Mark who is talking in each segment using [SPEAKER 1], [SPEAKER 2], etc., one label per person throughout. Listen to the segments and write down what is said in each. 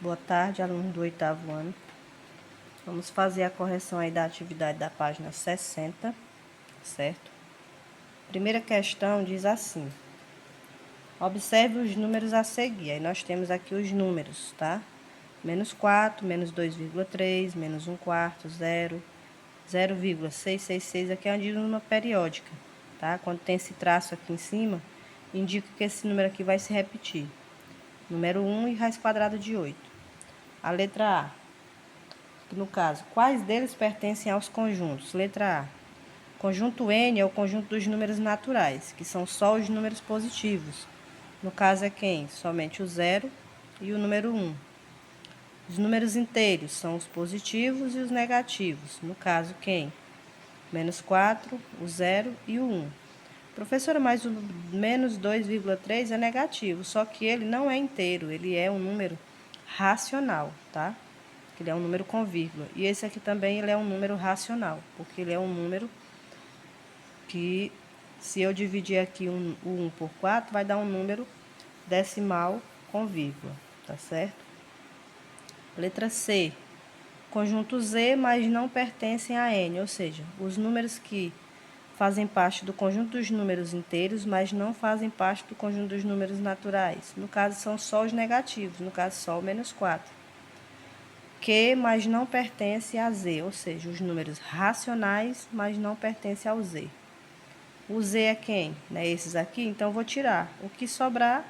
[SPEAKER 1] Boa tarde, alunos do 8º ano. Vamos fazer a correção aí da atividade da página 60, certo? Primeira questão diz assim: observe os números a seguir. Aí nós temos aqui os números, tá? Menos 4, menos 2,3, menos 1/4, 0, 0,666. Aqui é uma dízima periódica, tá? Quando tem esse traço aqui em cima, indica que esse número aqui vai se repetir. Número 1 e raiz quadrada de 8. A letra A. No caso, quais deles pertencem aos conjuntos? Letra A. Conjunto N é o conjunto dos números naturais, que são só os números positivos. No caso é quem? Somente o 0 e o número 1. Os números inteiros são os positivos e os negativos. No caso, quem? Menos 4, o 0 e o 1. Professora, mas o menos 2,3 é negativo, só que ele não é inteiro, ele é um número racional, tá? Ele é um número com vírgula. E esse aqui também ele é um número racional, porque ele é um número que, se eu dividir aqui o 1 por 4, vai dar um número decimal com vírgula, tá certo? Letra C. Conjunto Z, mas não pertencem a N, ou seja, os números que fazem parte do conjunto dos números inteiros, mas não fazem parte do conjunto dos números naturais. No caso, são só os negativos, no caso, só o menos 4. Que, mas não pertence a Z, ou seja, os números racionais, mas não pertence ao Z. O Z é quem? Né? Esses aqui, então eu vou tirar. O que sobrar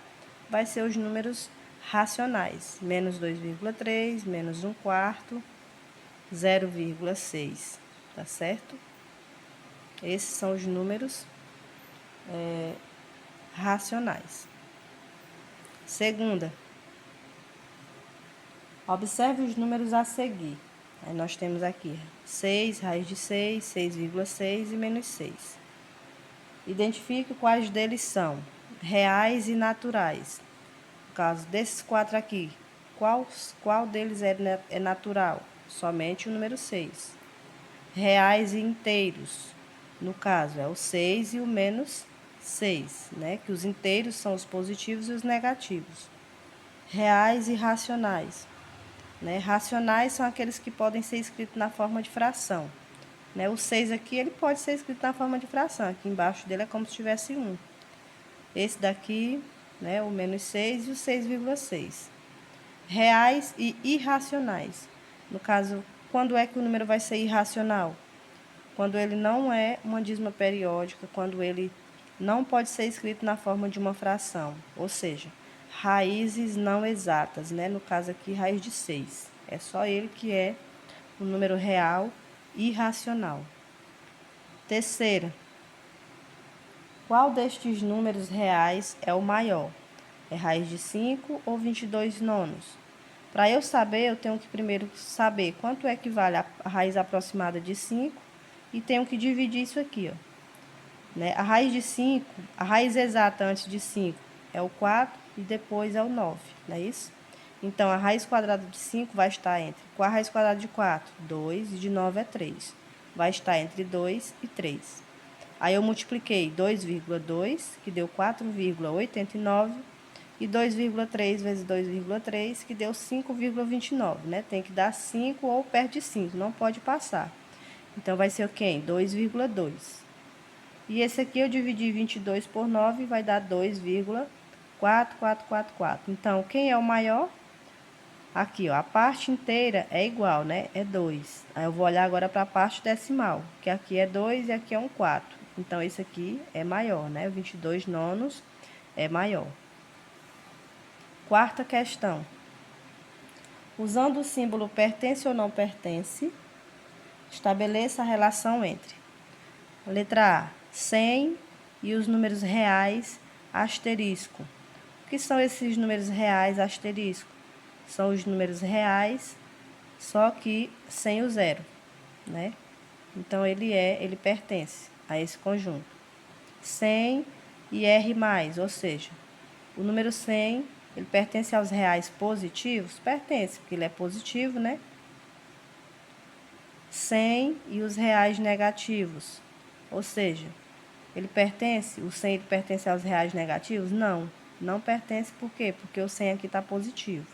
[SPEAKER 1] vai ser os números racionais. Menos 2,3, menos 1/4, 0,6, tá certo? Esses são os números racionais. Segunda, observe os números a seguir. Aí nós temos aqui 6, raiz de 6, 6,6 e menos 6. Identifique quais deles são reais e naturais. No caso desses 4 aqui, qual deles é natural? Somente o número 6. Reais e inteiros. No caso, é o 6 e o menos 6, né? Que os inteiros são os positivos e os negativos. Reais e racionais. Né? Racionais são aqueles que podem ser escritos na forma de fração. Né? O 6 aqui, ele pode ser escrito na forma de fração. Aqui embaixo dele é como se tivesse 1. Esse daqui, né, o menos 6 e o 6,6. Reais e irracionais. No caso, quando é que o número vai ser irracional? Quando ele não é uma dízima periódica, quando ele não pode ser escrito na forma de uma fração. Ou seja, raízes não exatas, né? No caso aqui, raiz de 6. É só ele que é um número real irracional. Terceira, qual destes números reais é o maior? É raiz de 5 ou 22 nonos? Para eu saber, eu tenho que primeiro saber quanto é que vale a raiz aproximada de 5 e tenho que dividir isso aqui, ó. Né? A raiz de 5, a raiz exata antes de 5 é o 4 e depois é o 9, não é isso? Então, a raiz quadrada de 5 vai estar entre, qual a raiz quadrada de 4? 2 e de 9 é 3. Vai estar entre 2 e 3. Aí eu multipliquei 2,2, que deu 4,89, e 2,3 vezes 2,3, que deu 5,29, né? Tem que dar 5 ou perto de 5, não pode passar. Então, vai ser o quê? 2,2. E esse aqui eu dividi 22 por 9, vai dar 2,4444. Então, quem é o maior? Aqui, ó, a parte inteira é igual, né? É 2. Aí eu vou olhar agora para a parte decimal, que aqui é 2 e aqui é um 4. Então, esse aqui é maior, né? 22 nonos é maior. Quarta questão. Usando o símbolo pertence ou não pertence, estabeleça a relação entre letra A, 100 e os números reais asterisco. O que são esses números reais asterisco? São os números reais, só que sem o zero, né? Então, ele pertence a esse conjunto. 100 e R+, ou seja, o número 100, ele pertence aos reais positivos? Pertence, porque ele é positivo, né? 100 e os reais negativos, ou seja, o 100 ele pertence aos reais negativos? Não, não pertence, por quê? Porque o 100 aqui está positivo.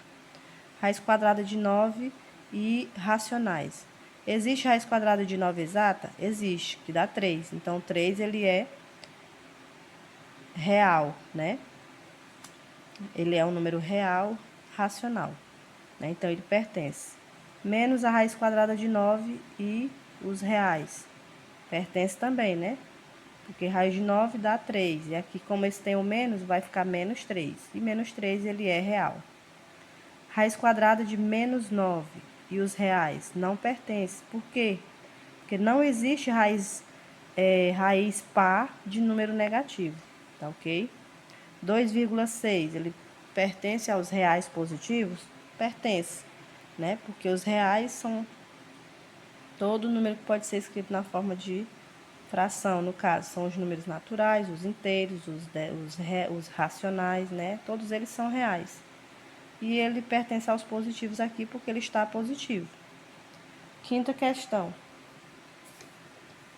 [SPEAKER 1] raiz quadrada de 9 e racionais. Existe raiz quadrada de 9 exata? Existe, que dá 3. Então, 3 ele é real, né? Ele é um número real racional, né? Então, ele pertence. Menos a raiz quadrada de 9 e os reais. Pertence também, né? Porque raiz de 9 dá 3. E aqui, como esse tem o menos, vai ficar menos 3. E menos 3 ele é real. Raiz quadrada de menos 9 e os reais não pertence. Por quê? Porque não existe raiz par de número negativo, tá ok? 2,6, ele pertence aos reais positivos? Pertence, né? Porque os reais são todo número que pode ser escrito na forma de fração, no caso, são os números naturais, os inteiros, os racionais, né? Todos eles são reais. E ele pertence aos positivos aqui porque ele está positivo. Quinta questão.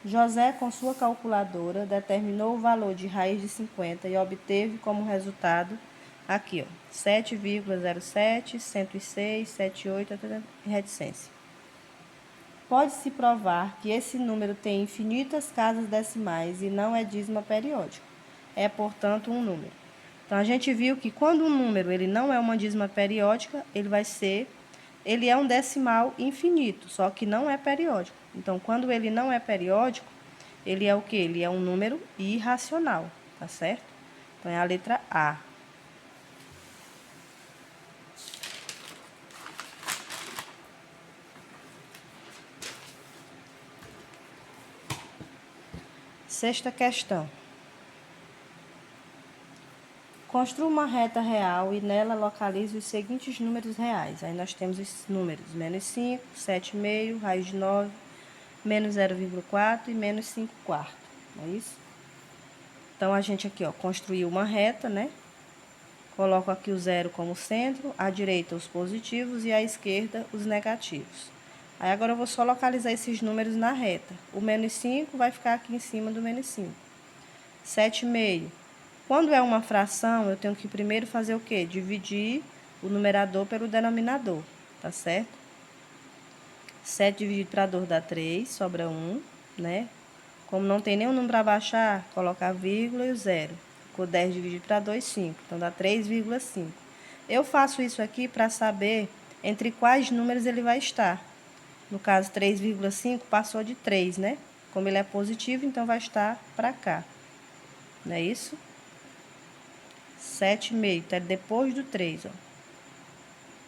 [SPEAKER 1] José, com sua calculadora, determinou o valor de raiz de 50 e obteve como resultado aqui, ó, 7,07, 106, 78, reticência. Pode-se provar que esse número tem infinitas casas decimais e não é dízima periódica. É, portanto, um número. Então, a gente viu que quando um número ele não é uma dízima periódica, ele é um decimal infinito, só que não é periódico. Então, quando ele não é periódico, ele é o quê? Ele é um número irracional, tá certo? Então, é a letra A. Sexta questão. Construa uma reta real e nela localize os seguintes números reais. Aí nós temos os números menos 5, 7,5, raiz de 9, menos 0,4 e menos 5 quartos. Não é isso? Então, a gente aqui, ó, construiu uma reta, né? Coloco aqui o zero como centro, à direita os positivos e à esquerda os negativos. Aí, agora eu vou só localizar esses números na reta. O menos 5 vai ficar aqui em cima do menos 5. 7,5. Quando é uma fração, eu tenho que primeiro fazer o quê? Dividir o numerador pelo denominador, tá certo? 7 dividido para 2 dá 3, sobra 1, né? Como não tem nenhum número para baixar, coloca a vírgula e o zero. Ficou 10 dividido para 2, 5. Então, dá 3,5. Eu faço isso aqui para saber entre quais números ele vai estar. No caso, 3,5 passou de 3, né? Como ele é positivo, então vai estar para cá. Não é isso? 7,5, tá depois do 3, ó.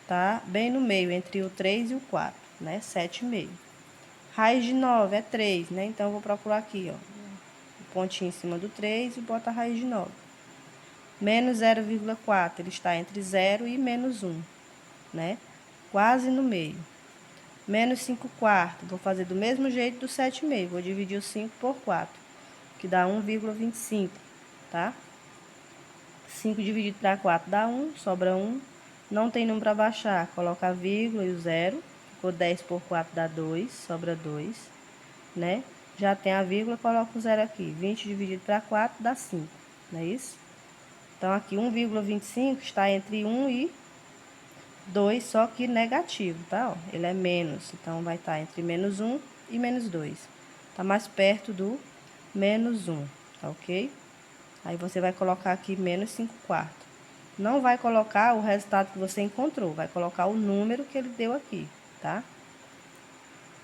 [SPEAKER 1] Tá bem no meio, entre o 3 e o 4, né? 7,5. Raiz de 9 é 3, né? Então, eu vou procurar aqui, ó. O pontinho em cima do 3 e bota a raiz de 9. Menos 0,4, ele está entre 0 e menos 1, né? Quase no meio. Menos 5 quartos, vou fazer do mesmo jeito do 7,5. Vou dividir o 5 por 4, que dá 1,25, tá? 5 dividido para 4 dá 1, sobra 1. Não tem número para baixar, coloca a vírgula e o zero. Ficou 10 por 4 dá 2, sobra 2, né? Já tem a vírgula, coloca o zero aqui. 20 dividido para 4 dá 5, não é isso? Então, aqui 1,25 está entre 1 e 2, só que negativo, tá? Ó, ele é menos, então vai estar entre menos 1 e menos 2. Tá mais perto do menos 1, tá ok? Aí você vai colocar aqui menos 5 quartos. Não vai colocar o resultado que você encontrou, vai colocar o número que ele deu aqui, tá?